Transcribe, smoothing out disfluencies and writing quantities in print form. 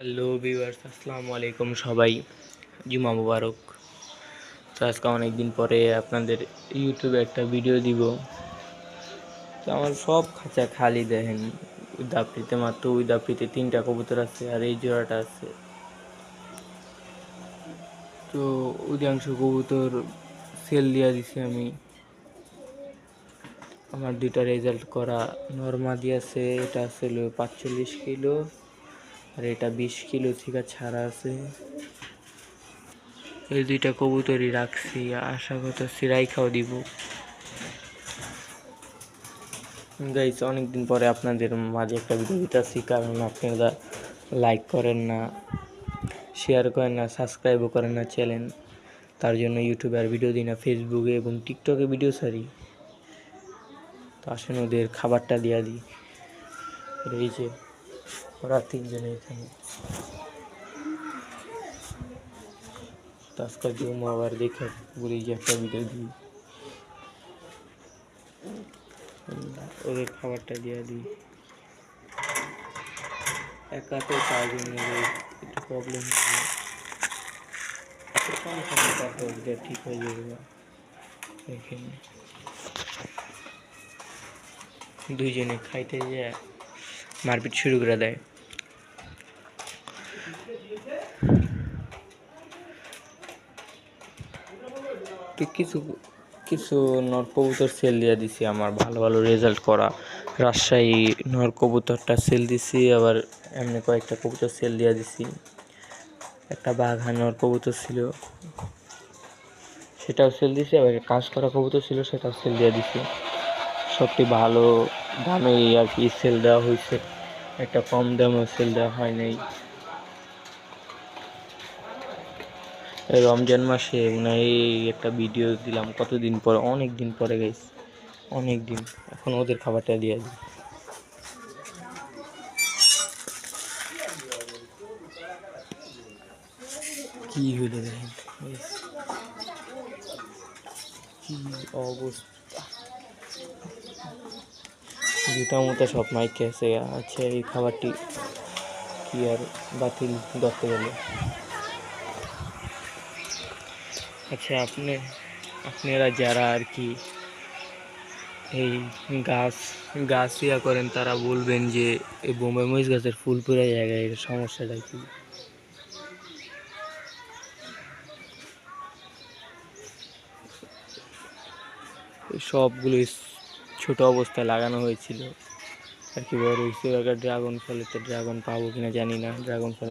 Hello viewers, আসসালামু আলাইকুম সবাই। জুমা মুবারক। তো আজকে অনেক দিন পরে আপনাদের ইউটিউবে একটা ভিডিও দিব। তো আমার সব খাঁচা খালি দেখেন। দাপড়িতে মাত্র ওই দাপড়িতে 3টা কবুতর আছে আর এই জোড়াটা আছে। তো অধিকাংশ কবুতর সেল দিয়া দিছি আমি। আমার 2টা রেজাল্ট করা নর্মাদি আছে, এটা আছে 45 কিলো আর এটা 20 কিলো থেকে ছাড়া আছে। এই 2টা কবুতরই রাখছি, আশা করতেছি রাইখাও দিব। গাইস, অনেকদিন পরে আপনাদের মাঝে একটা ভিডিও দিতেছি, কারণ আপনারা লাইক করেন না, শেয়ার করেন না, সাবস্ক্রাইবও করেন না চ্যানেল। তার জন্য ইউটিউবে আর ভিডিও দিই না, ফেসবুকে এবং টিকটকে ভিডিও ছাড়ি। তো আসেন ওদের খাবারটা দিয়া দিই। এই যে ওরা 3জনে এখানে। তো আজকে জুম আবার দেখে বলি যে একটা ভিডিও দিই, ওদের খাবারটা দিয়া দিই। একা তো তার জন্য একটু প্রবলেম হবে, ঠিক হয়ে যাবে। দেখেন 2জনে খাইতে যায় মারপিট শুরু করে দেয়। তো কিছু কিছু নর কবুতর সেল দিয়ে দিছি, আমার ভালো ভালো রেজাল্ট করা রাজশাহী নর কবুতরটা সেল দিছি। আবার এমনি কয়েকটা কবুতর সেল দিয়ে দিছি। একটা বাঘা নর কবুতর ছিল, সেটাও সেল দিছি। আবার কাজ করা কবুতর ছিল, সেটাও সেল দিয়ে দিছি। সবটি ভালো দামে আর কি সেল দেওয়া হয়েছে, একটা কম দামেও সেল দেওয়া হয় নাই। এই রমজান মাসে এই একটা ভিডিও দিলাম, কতদিন পরে, অনেক দিন পরে গেছি, অনেক দিন। এখন ওদের খাবারটা দিয়ে দিই। কি হইলো দেখেন, কি অবস্থা, জুতা মুতা সব মাইকে আছে। আচ্ছা, এই খাবারটি কি আর বাতিল ধরতে গেলে। আচ্ছা, আপনারা যারা আর কি এই গাছ গাছ ইয়া করেন, তারা বলবেন যে এই বোম্বাই মরিচ গাছের ফুল পুরা জায়গায় এর সমস্যাটা কি। সবগুলো ছোট অবস্থায় লাগানো হয়েছিল আর কি, বড় হয়েছে। ড্রাগন ফলের তো ড্রাগন পাবো কিনা জানি না, ড্রাগন ফল